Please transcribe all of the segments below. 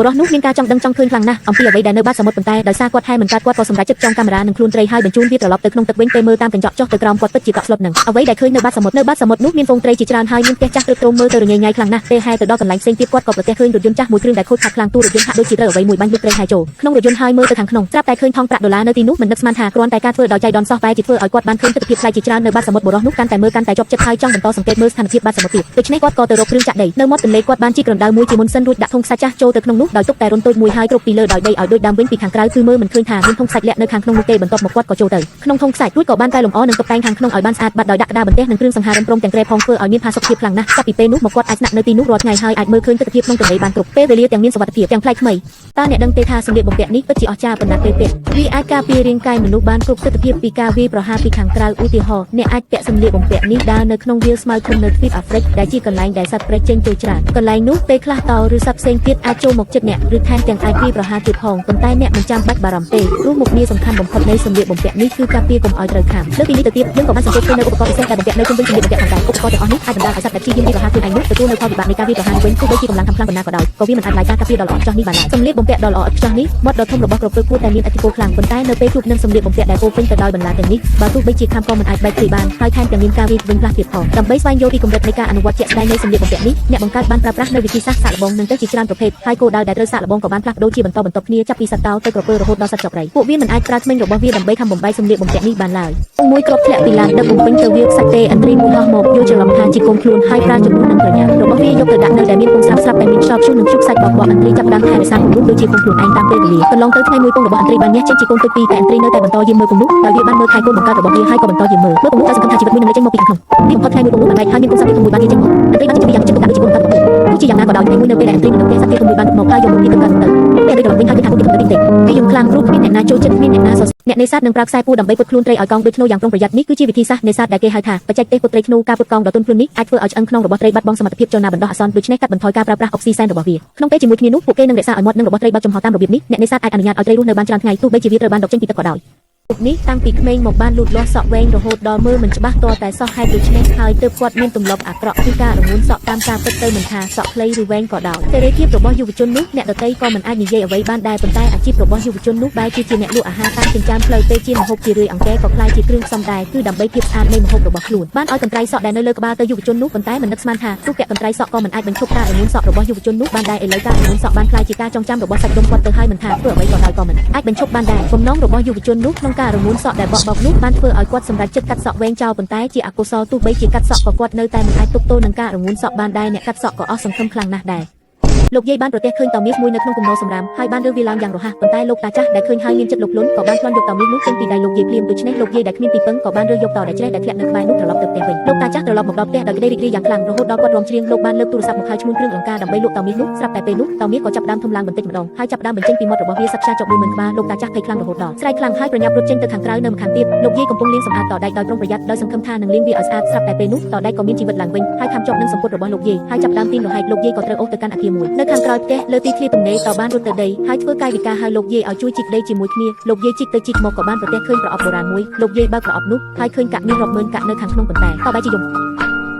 បុរសនោះមានការចង់ដឹងចង់ឃើញខ្លាំងណាស់អំពីអ្វីដែលនៅបាតសមុទ្រប៉ុន្តែដោយសារគាត់ថែមិនកាត់គាត់ក៏សម្រេចចិត្តចងកាមេរ៉ានឹងខ្លួនត្រីហើយបញ្ជូនវាត្រឡប់ទៅក្នុងទឹកវិញពេលមើលតាមកញ្ចក់ចុះទៅក្រោមគាត់ពិតជាកក់ស្លុតនឹងអ្វីដែលឃើញនៅបាតសមុទ្រនោះមានហ្វូងត្រីជាច្រើនហើយមានផ្ទះចាស់ទ្រឹបទ្រោមមើលទៅរញ៉េញ៉ៃខ្លាំងណាស់ពេលហែទៅដល់កន្លែងផ្សេងទៀតគាត់ក៏ប្រទះឃើញរថយន្តចាស់មួយគ្រឿងដែលខូចខាតខ្លាំងទូរថយន្តហាក់ដូចជាត្រូវអ្វីមួយបាញ់លុកត្រីហែចូលក្នុងរថយន្តហើយមើលទៅខាងក្នុងស្រាប់តែឃើញថង់ប្រាក់ដុល្លារនៅទីនោះមិននឹកស្មានថាគ្រាន់តែការធ្វើដោយចៃដន្យសោះបែរជាធ្វើឲ្យគាត់បានឃើញទស្សនវិជ្ជាជាច្រើននៅបាតសមុទ្របុរសនោះកាន់តែមើលកាន់តែជាប់ចិត្តហើយចង់បន្តសង្កេតមើលស្ថានភាពបាតសមុទ្រទៀតដូច្នេះគាត់ក៏ទៅរកគ្រឿងចាក់ដីនៅមាត់ទន្លេគាត់បានជីកក្រណ្ដៅមួយជាមុនសិនរួចដាក់ធុងខ្សាច់ចាស់ចូលទៅក្នុងនោះដោយទុកតែរុនតូចមួយហើយគ្រប់ពីលើដោយដីឲ្យដូចដើមវិញពីខាងក្រៅគឺមើលមិនឃើញថាមានធុងខ្សាច់លាក់នៅខាងក្នុងនោះទេបន្ទាប់មកគាត់ក៏ចូលទៅក្នុងធុងខ្សាច់រួចក៏បានកែលម្អនិងតុបតែងខាងក្នុងឲ្យបានស្អាតបាត់ដោយដាក់ក្តារបន្ទះនិងគ្រឿងសង្ហារិមព្រមទាំងក្រែផងធ្វើឲ្យមានផាសុកភាពខ្លាំងណាស់ចាប់ពីពេលនោះមកគាត់អាចស្នាក់នៅទីនោះរាល់ថ្ងៃហើយអាចមើលឃើញទស្សនវិជ្ជាក្នុងទន្លេបានគ្រប់ពេលវេលាទាំងមានសុវត្ថិភាពទាំងប្លែកថ្មីតើអ្នកដឹងទេថាសម្លៀកបំពាក់នេះពិតជាអស្ចារ្យប៉ុណ្ណាពេលពាក់វាអាចការពាររាងកាយមនុស្សបានគ្រប់ទិដ្ឋភាពពីការវាយប្រហារពីខាងក្រៅឧទាហរណ៍អ្នកអាចពាក់សម្លៀកបំពាក់នេះដើរនៅក្នុងវាលស្មៅធំនៅទ្វីបអាហ្វ្រិកដែលជាកន្លែងដែលសត្វព្រៃចេញចូលច្រើនកន្លែងនោះពេលខ្លះតោឬសត្វផ្សេងទៀតអាចចូលមកជិតអ្នកឬថែមទាំងអាចវាយប្រហារទៀតផងប៉ុន្តែអ្នកមិនចាំបាច់បារម្ភទេព្រោះមុខងារសំខាន់បំផុតនៃសម្លៀកបំពាក់នេះគឺការពារកុំឲ្យត្រូវខាំលើពីនេះទៅទៀតយើងក៏បានសង្កេតឃើញនៅឧបករណ៍ពិសេសដែលបំពាក់នៅជុំវិញសម្លៀកបំពាក់ផងដែរឧបករណ៍ទាំងអស់នេះអាចបណ្ដាលឲ្យសត្វដែលព្យាយាមវាយប្រហារខ្លួនឯងនោះទទួលនៅផលវិបាកនៃការវាយប្រហារវិញទោះបីជាកម្លាំងខាងខ្លាំងប៉ុណ្ណាក៏ដោយក៏វាមិនអាចឡាយការពារដ៏ល្អឥតខ្ចោះនេះបានឡើយសម្លៀកបំពាក់ដ៏ល្អឥតខ្ចោះនេះមាត់ដ៏ធំរបស់ក្រពើគួរតែមានឥទ្ធិពលខ្លាំងប៉ុន្តែនៅពេលជួបនឹងសម្លៀកបំពាក់ដែលពោពេញទៅដោយបន្លាទាំងនេះបើទោះបីជាខាំក៏មិនអាចបែកព្រាយបានហើយថែមទាំងមានការវាយវិញខ្លះទៀតផងដើម្បីស្វែងយល់ពីកម្រិតនៃការអនុវត្តជាក់ស្ដែងនៃសម្លៀកបំពាក់នេះអ្នកបង្កើតបានប្រើប្រាស់នៅវិធីសាស្ត្រសាកល្បងនឹងទៅជាច្រើនប្រភេទហើយគោលដៅដែលត្រូវសាកល្បងក៏បានផ្លាស់ប្ដូរជាបន្តបន្ទាប់គ្នាចាប់ពីសត្វតោទៅក្រពើរហូតដល់សត្វចុកព្រៃពួកវាមិនអាចប្រើធ្មេញរបស់វាដើម្បីខំបំបែកសម្លៀកបំពាក់នេះបានឡើយមួយគ្រាប់ធ្លាក់ពីឡានដឹកបំពេញទៅវាខ្សាច់ទេអន្ត្រីមួយហោះមកយល់ច្រឡំថាជាកូនខ្លួនហើយប្រើចំនួននឹងប្រញាប់របស់វាយកទៅដាក់នៅដែលមានពងស្រាប់តែមានខ្យល់ព្យុះនិងខ្ជុះសាច់បបអន្ត្រីចាប់ដើមថែរក្សាពងដូចជាកូនខ្លួនឯងតាមពេលវេលាកន្លងទៅថ្ងៃមួយពងរបស់អន្ត្រីបានញ៉ាំចេញជាកូនទឹកពីរតែអន្ត្រីនៅតែបន្តយាមមើលពងនោះដោយវាបានមើលថែកូនបង្កើតរបស់វាហើយក៏បន្តយាមមើលពងនោះតែសង្ឃឹមថាជីវិតមួយនឹងលេចចេញមកពីខាងក្នុងនេះបំផុតថ្ងៃមួយពងនោះបានបែកហើយមានកូនសត្វទីមួយបានយាមចេញមកអន្ត្រីបានចិត្តយ៉ាងចិត្តដាក់ដូចជាកូនទឹកទោះជាយ៉ាងណាក៏ដោយថ្ងៃមួយនៅពេលដែលអន្ត្រីនៅផ្ទះសត្វទីមួយបានមកហើយយកមកពីទឹកកាត់ទៅពេលដែលត្រឡប់វិញហើយគេថាពួកគេមិនតិចវាយំខ្លាំងព្រោះគ្មានអ្នកណាចូលចិត្តគ្មានអ្នកណាសរសើរអ្នកនេសាទនឹងប្រើខ្សែពួរដើម្បីពត់ខ្លួនត្រីឲ្យកង់ដូចធ្នូយ៉ាងប្រុងប្រយ័ត្ននេះគឺជាវិធីសាស្ត្រនេសាទដែលគេហៅថាបច្ចេកទេសពត់ត្រីធ្នូការពត់កង់ដ៏ទន់ភ្លន់នេះអាចធ្វើឲ្យឆ្អឹងក្នុងរបស់ត្រីបាត់បង់សមត្ថភាពចលនាបណ្ដោះអាសន្នដូច្នេះកាត់បន្ថយការប្រើប្រាស់អុកស៊ីសែនរបស់វាក្នុងពេលជាមួយគ្នានោះពួកគេនឹងរក្សាឲ្យមាត់និងរបស់ត្រីបើកចំហតាមរបៀបនេះអ្នកនេសាទអាចអនុញ្ញាតឲ្យត្រីរស់នៅបានច្រើនថ្ងៃទោះបីជាវាត្រូវបានដកចេញពីទឹកក៏ដោយនេះតាំងពីក្មេងមកបានលូតលាស់សក់វែងរហូតដល់មើលមិនច្បាស់តតែសោះហេតុដូច្នេះហើយទើបគាត់មានទម្លាប់អាក្រក់គឺការរងូនសក់តាមការពិតទៅមិនថាសក់ខ្លីឬវែងក៏ដោយសេរីភាពរបស់យុវជននោះអ្នកដទៃក៏មិនអាចនិយាយអ្វីបានដែរប៉ុន្តែអាជីពរបស់យុវជននោះបែរជាអ្នកលក់អាហារតាមចិញ្ចើមផ្លូវពេលជាម្ហូបជារឿយអង្កែក៏ក្លាយជាគ្រឿងផ្សំដែរគឺដើម្បីភាពស្អាតនៃម្ហូបរបស់ខ្លួនបានឲ្យកន្ត្រៃសក់ដែលនៅលើក្បាលទៅយុវជននោះប៉ុន្តែមិននឹកស្មានថាទូពាក់កន្ត្រៃសក់ក៏មិនអាចបញ្ឈប់ការរងូនសក់របស់យុវជននោះបានដែរឥឡូវការរងូនសក់បានក្លាយជាការចងចាំរបស់សាច់ដុំគាត់ទៅហើយមិនថាធ្វើអ្វីក៏ដោយក៏មិនអាចបញ្ឈប់បានដែរបំណងរបស់យុវជននោះក្នុងការរងូនសក់ដែលបោកនោះបានធ្វើឲ្យគាត់សម្រេចចិត្តកាត់សក់វែងចោលប៉ុន្តែជាអកុសលទោះបីជាកាត់សក់ក៏គាត់នៅតែមិនអាចទប់ទល់នឹងការរងូនសក់បានដែរអ្នកកាត់សក់ក៏អស់សង្ឃឹមខ្លាំងណាស់ដែរលោកយាយបានប្រទះឃើញតោមាសមួយនៅក្នុងគំនរសម្រាមហើយបានរើវាឡើងយ៉ាងរហ័សប៉ុន្តែលោកតាចាស់ដែលឃើញហើយមានចិត្តលោកលន់ក៏បានប្លន់យកតោមាសនោះចេញពីដៃលោកយាយភ្លាមដូច្នេះលោកយាយដែលគ្មានទីពឹងក៏បានរើយកតោដែលជ្រេះដែលធ្លាក់នៅក្បែរនោះត្រឡប់ទៅផ្ទះវិញលោកតាចាស់ត្រឡប់មកដល់ផ្ទះដោយក្តីរីករាយយ៉ាងខ្លាំងរហូតដល់គាត់រំច្រៀងលោកបានលើកទូរស័ព្ទមកហៅឈ្មោះគ្រឿងអង្ការដើម្បីលក់តោមាសនោះស្រាប់តែពេលនោះតោមាសក៏ចាប់ដើមធំឡើងបន្តិចម្ដងហើយចាប់ដើមបញ្ចេញពីមាត់របស់វាសត្វខ្យាចុក10000ក្បាលលោកតាចាស់ភ័យខ្លាំងរហូតដល់ស្រែកខ្លាំងហើយប្រញាប់រត់ចេញទៅខាងក្រៅនៅម្ខាងទៀតលោកយាយកំពុងលាងសម្អាតតោដែកដោយប្រុងប្រយ័ត្នដោយសង្ឃឹមថានឹងលាងវាឲ្យស្អាតស្រាប់តែពេលនោះតោដែកក៏មានជីវិតឡើងវិញហើយខំជាប់នឹងសម្ពុតរបស់លោកយាយហើយចាប់ដើមទីនរហែកលោកយាយក៏ត្រូវអូសទៅកាន់អគារមួយនៅខាងក្រោយផ្ទះលើទីធ្លាទំនេរតោបានរត់ទៅដីហើយធ្វើកាយវិការហៅលោកយាយឲ្យជួយជីកដីជាមួយគ្នាលោកយាយជីកទៅជីកមកក៏បានប្រទះឃើញប្រអប់បុរាណមួយលោកយាយបើកប្រអប់នោះហើយឃើញកាក់មាសរាប់ម៉ឺនកាក់នៅខាងក្នុងប៉ុន្តែក៏បែរជាយំ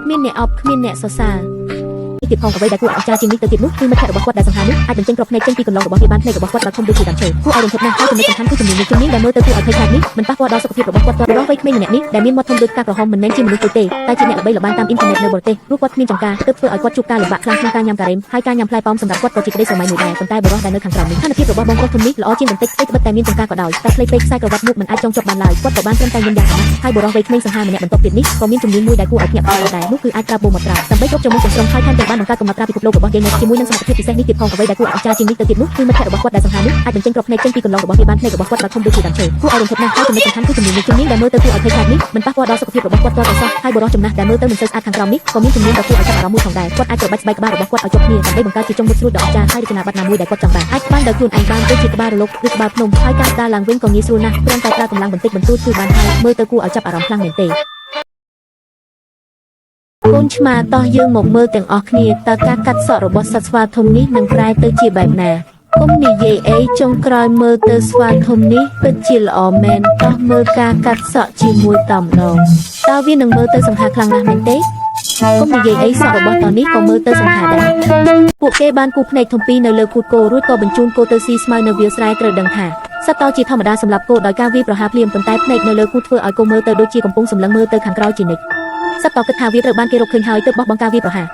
គ្មានអ្នកអប់គ្មានអ្នកសរសើរទៀតផងអ្វីដែលគួរឲ្យអស្ចារ្យជាងនេះទៅទៀតនោះគឺមិត្តភក្តិរបស់គាត់ដែលសង្ហានោះអាចបញ្ចេញគ្រាប់ភ្នែកចេញពីកន្លងរបស់វាបានភ្នែករបស់គាត់បើធំដូចជាដើមឈើគួរឲ្យរំភើបណាស់ហើយចំណុចសំខាន់គឺជំនាញដែលមើលទៅគួរឲ្យភ័យខ្លាចនេះមិនប៉ះពាល់ដល់សុខភាពរបស់គាត់បុរសវ័យក្មេងម្នាក់នេះដែលមានមាត់ធំដូចផ្កាក្រហមមិនមែនជាមនុស្សទេតែជាអ្នកល្បីល្បាញតាមអ៊ីនធឺណិតនៅបរទេសព្រោះគាត់គ្មានចង្ការទើបធ្វើឲ្យគាត់ជួបការលំបាកខ្លាំងក្នុងការញ៉ាំការ៉េមហើយការញ៉ាំផ្លែប៉ោមសម្រាប់គាត់ក៏ជាក្តីស្រមៃមួយដែរប៉ុន្តែបុរសដែលនៅខាងក្រោមនេះស្ថានភាពរបស់បងប្រុសធំនេះល្អជាងបន្តិចស្អីត្បិតតែមានចង្ការក៏ដោយតែខ្លីពេកខ្សែក្រវ៉ាត់មុខមិនអាចចងជាប់បានឡើយគាត់ក៏បានត្រឹមតែញ៉ាំយ៉ាងណាហើយបុរសវ័យក្មេងសង្ហាម្នាក់បន្ទាប់ទៀតនេះក៏មានជំនាញមួយដែលគួរឲ្យភ្ញាក់ផ្អើលដែរនោះគឺអាចប្រើបូមត្រាដើម្បីគ្រប់ចំមុខចំស្រងហើយថែមទាំងបានបង្កើតកំណត់ត្រាពិភពលោករបស់យើងជាមួយនឹងសមត្ថភាពពិសេសនេះទៀតផងអ្វីដែលគួរឲ្យអស្ចារ្យជាងនេះទៅទៀតនោះគឺមិត្តភក្តិរបស់គាត់ដែលសង្ហានោះអាចបញ្ចេញគ្រាប់ភ្នែកចេញពីកន្លងរបស់វាបានភ្នែករបស់គាត់បើធំដូចជាដើមឈើគួរឲ្យរំភើបណាស់ហើយចំណុចសំខាន់គឺជំនាញដែលមើលទៅគួរឲ្យភ័យខ្លាចនេះមិនប៉ះពាល់ដល់សុខភាពរបស់គាត់ទាល់តែសោះហើយបុរសចំណាស់ដែលមើលទៅមិនសូវស្អាតខាងក្រោមនេះក៏មានជំនាញដ៏គួរឲ្យចាប់អារម្មណ៍មួយផងដែរគាត់អាចច្របាច់ស្បែកក្បាលរបស់គាត់ឲ្យជាប់គ្នាដើម្បីបង្កើតជាចុងមុតស្រួចដ៏អស្ចារ្យហើយរចនាប័ទ្មណាមួយដែលគាត់ចង់បានអាចក្បាញ់ដោយខ្លួនឯងបានដូចជាក្បាលរលកឬក្បាលភ្នំហើយការដើរឡើងវិញក៏ងាយស្រួលណាស់គ្រាន់តែប្រើកម្លាំងបន្តិចបន្តួចគឺបានហើយមើលទៅគួរឲ្យចាប់អារម្មណ៍ខ្លាំងមែនទេកូនឆ្មាតោះយើងមកមើលទាំងអស់គ្នាតើការកាត់សក់របស់សត្វស្វាធំនេះនឹងប្រែទៅជាបែបណាគុំនិយាយអីចុងក្រោយមើលទៅស្វាធំនេះពិតជាល្អមែនតោះមើលការកាត់សក់ជាមួយតំណងតើវានឹងមើលទៅសង្ហាខ្លាំងណាស់មែនទេ កុំនិយាយអីសោះរបស់តនេះក៏មើលទៅសង្ហាដែរពួកគេបានគូភ្នែកធំពីនៅលើគូតគោរួចក៏បញ្ជូនគោទៅស៊ីស្មៅនៅវាលស្រែត្រូវដឹងថាសត្វតជាធម្មតាសម្រាប់គោដោយការវាយប្រហារភ្លាមប៉ុន្តែភ្នែកនៅលើគូធ្វើឲ្យគោមើលទៅដូចជាកំពុងសម្លឹងមើលទៅខាងក្រោយជានិច្ចសត្វតគិតថាវាត្រូវបានគេរកឃើញហើយទើបបោះបង់ការវាយប្រហារ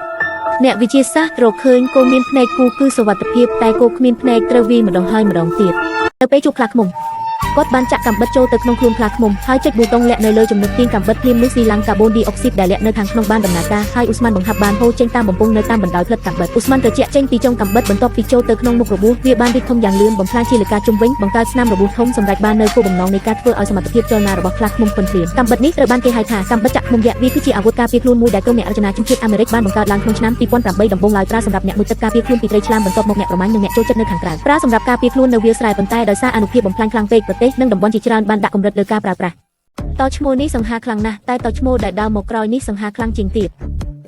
អ្នកវិទ្យាសាស្ត្ររកឃើញគោមានភ្នែកគូគឺសុវត្ថិភាពតែគោគ្មានភ្នែកត្រូវវាយម្ដងហើយម្ដងទៀតទៅពេលជួបខ្លាឃ្មុំគាត់បានចាក់កាំបិតចូលទៅក្នុងខ្លួនខ្លាឃ្មុំហើយចុចប៊ូតុងលាក់នៅលើចំណុចទាញកាំបិតភ្លាមនោះស៊ីឡាំងកាបូនឌីអុកស៊ីតដែលលាក់នៅខាងក្នុងបានដំណើរការហើយឧស្ម័នបង្ហាប់បានហូរចេញតាមបំពង់នៅតាមបណ្ដោយផ្លិតកាំបិតឧស្ម័នត្រជាក់ចេញពីចុងកាំបិតបន្ទាប់ពីចូលទៅក្នុងមុខរបួសវាបានរីកធំយ៉ាងលឿនបំផ្លាញជាលិកាជុំវិញបង្កើតស្នាមរបួសធំសម្រាប់បាននៅគោលបំណងនៃការធ្វើឲ្យសមត្ថភាពចលនារបស់ខ្លាឃ្មុំពេញព្រាមកាំបិតនេះត្រូវបានគេហៅថាកាំបិតចាក់ឃ្មុំយក្សវាគឺជាអាវុធការពារខ្លួនមួយដែលក្រុមអ្នករចនាជាតិអាមេរិកបានបង្កើតឡើងក្នុងឆ្នាំ2008ដំបូងឡើយប្រើសម្រាប់អ្នកមុជទឹកការពារខ្លួនពីត្រីឆ្លាមបន្ទាប់មកអ្នកប្រមាញ់និងអ្នកចូលចិត្តនៅខាងក្រៅប្រើសម្រាប់ការពារខ្លួននៅវាលស្រែប៉ុន្តែដោយសារអនុភាពបំផ្លាញខ្លាំងពេកប្រទេសនិងតំបន់ជាច្រើនបានដាក់កម្រិតលើការប្រើប្រាស់តឈ្មោះនេះសង្ហាខ្លាំងណាស់តែតឈ្មោះដែលដើរមកក្រោយនេះសង្ហាខ្លាំងជាងទៀត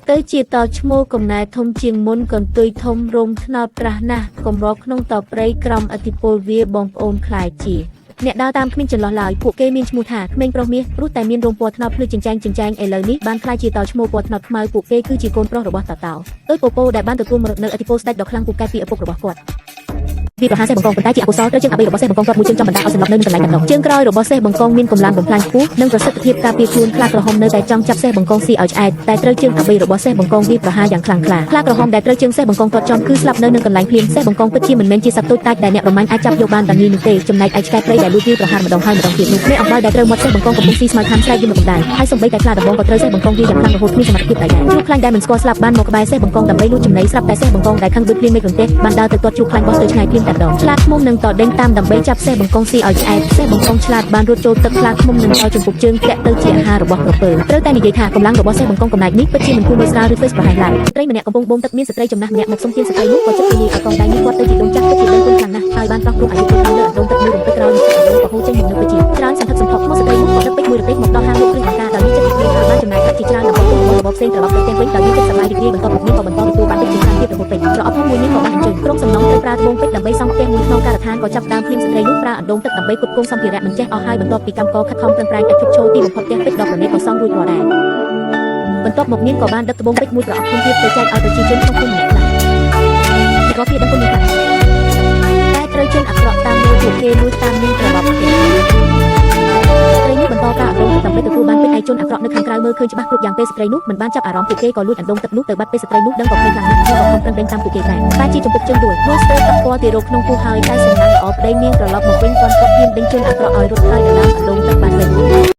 ទៅជាតឈ្មោះកំណែធំជាងមុនកន្ទុយធំរោមថ្នោតប្រាស់ណាស់កម្រក្នុងតព្រៃក្រំអធិពលវាបងប្អូនខ្លាយជាអ្នកដើរតាមគ្មានចន្លោះឡើយពួកគេមានឈ្មោះថាក្មេងប្រុសមាសព្រោះតែមានរោមពណ៌ថ្នោតភ្លឺចិញ្ចែងឥឡូវនេះបានខ្លាយជាតឈ្មោះពណ៌ថ្នោតខ្មៅពួកគេគឺជាកូនប្រុសរបស់តាតោដោយពពោដែលបានទទួលមរតកនៅអធិពលស្ដេចដ៏ខ្លាំងពូកែពីឪពុករបស់គាត់វាប្រហារសេះបង្កងប៉ុន្តែជាអកុសលត្រូវជើងអាបីរបស់សេះបង្កងគាត់មួយជើងចំបណ្ដាឲ្យសម្លាប់នៅកន្លែងដំណោះជើងក្រោយរបស់សេះបង្កងមានកម្លាំងបំផ្លាញខ្ពស់និងប្រសិទ្ធភាពការពារខ្លួនខ្លាក្រហមនៅតែចង់ចាប់សេះបង្កងស៊ីឲ្យឆ្អែតតែត្រូវជើងអាបីរបស់សេះបង្កងវាប្រហារយ៉ាងខ្លាំងក្លាខ្លាក្រហមដែលត្រូវជើងសេះបង្កងគាត់ចំគឺស្លាប់នៅនឹងកន្លែងភ្លាមសេះបង្កងពិតជាមិនមែនជាសត្វតូចតាចដែលអ្នករមាញ់អាចចាប់យកបានតែនេះនោះទេចំណែកឯឆ្កែព្រៃដែលលួចវាប្រហារម្ដងហើយម្ដងទៀតនោះមេអំបៅដែលត្រូវមាត់សេះបង្កងកំពុងស៊ីស្មៅខាំស្រែកយំរំដែរហើយសូម្បីតែខ្លាដំបងក៏ត្រូវសេះបង្កងវាយ៉ាងខ្លាំងរហូតគ្មានសមត្ថភាពដែរជួបខ្លាញ់ដែលមិនស្គាល់ស្លាប់បានមកក្បែរសេះបង្កងដើម្បីលួចចំណីស្រាប់តែសេះបង្កងដែលខឹងដូចភ្លៀងមេឃរន្ទះបានដើរទៅទាត់ជួបខ្លាញ់បោះទៅឆ្ងាយភ្លាមតែម្ដងខ្លាឃ្មុំនឹងតដេញតាមដើម្បីចាប់សេះបង្កងស៊ីឲ្យឆ្អែតសេះបង្កងឆ្លាតបានរត់ចូលទឹកខ្លាឃ្មុំនឹងឲ្យចំពុកជើងធាក់ទៅជាអាហាររបស់ក្រពើត្រូវតែនិយាយថាកម្លាំងរបស់សេះបង្កងកំណាចនេះពិតជាមិនគួរមើលស្រាលឬធ្វេសប្រហែលឡើយស្ត្រីម្នាក់កំពុងបូមទឹកមានស្ត្រីចំណាស់ម្នាក់មកសុំទានស្ត្រីនោះក៏ចិត្តពីនេះឲ្យកងដៃនេះគាត់ទៅជាដងចាស់ពិតជាដឹងគុណខ្លាំងណាស់ហើយបានប្រោះព្រោះអាយុគាត់ទៅលើអណ្ដូងទឹកមួយរំពេចក្រោយនេះអណ្ដូងក៏ហូរចេញមកនៅពិតជាច្រើនសន្ធឹកសន្ធាប់មកស្ត្រីនោះក៏ដឹកពេជ្រមួយរទេះមកដល់ហាងលក់គ្រឿងអលង្ការដោយមានចិត្តពីហើយបានចំណាយប្រាក់ជាច្រើនដើម្បីទទួលរបស់ផ្សេងត្រឡប់ទៅផ្ទះវិញដោយមានចិត្តសប្បាយរីករាយបន្ទាប់មកនេះក៏បន្តទទួលបានទឹកជាច្រើនទៀតរហូតពេញប្រអប់ផងមួយនេះក៏បានអញ្ជើញក្រុមសំណងត្រូវប្រើត្បូងពេជ្រដើម្បីសង់ផ្ទះមួយក្នុងការដ្ឋានក៏ចាប់ដើមភ្លាមស្ត្រីនោះប្រើអណ្ដូងទឹកដើម្បីផ្គត់ផ្គង់សម្ភារៈមិនចេះអស់ហើយបន្ទាប់ពីកម្មករខិតខំប្រឹងប្រែងតែជប់ឈរទីបំផុតផ្ទះពេជ្រដ៏ប្រណីតក៏សង់រួចរាល់ដែរបន្ទាប់មកនាងក៏បានដឹកត្បូងពេជ្រមួយប្រអប់ធំទៀតទៅចែកឲ្យប្រជាជនក្នុងភូមិម្នាក់ខ្លះអ្នកក៏ពីដឹងគុណនេះខ្លះតែត្រូវជនអាក្រក់តាមលើពួកគេលួចតាមនាងត្រឡប់មកផ្ទះស្ត្រីនេះបន្តប្រើអណ្ដូងទឹកដើម្បីទទួលបានពេជ្រឯជនអាក្រក់នៅខាងក្រៅមើលឃើញច្បាស់គ្រប់យ៉ាងពេលស្ត្រីនោះមិនបានចាប់អារម្មណ៍ពួកគេក៏លួចអណ្ដូងទឹកនោះទៅបាត់ពេលស្ត្រីនោះដឹងក៏ភ័យខ្លាំងណាស់ហើយក៏ខំប្រឹងប្រែងតាមពួកគេដែរតែជាចំពុកជើងដួលនោះស្ទើរកាត់ពណ៌ទីរោគក្នុងពោះហើយតែសំណាងល្អប្តីនាងត្រឡប់មកវិញគាត់ហ៊ានដេញជនអាក្រក់ឲ្យរត់ហើយដណ្ដើមអណ្ដូងទឹកបានវិញ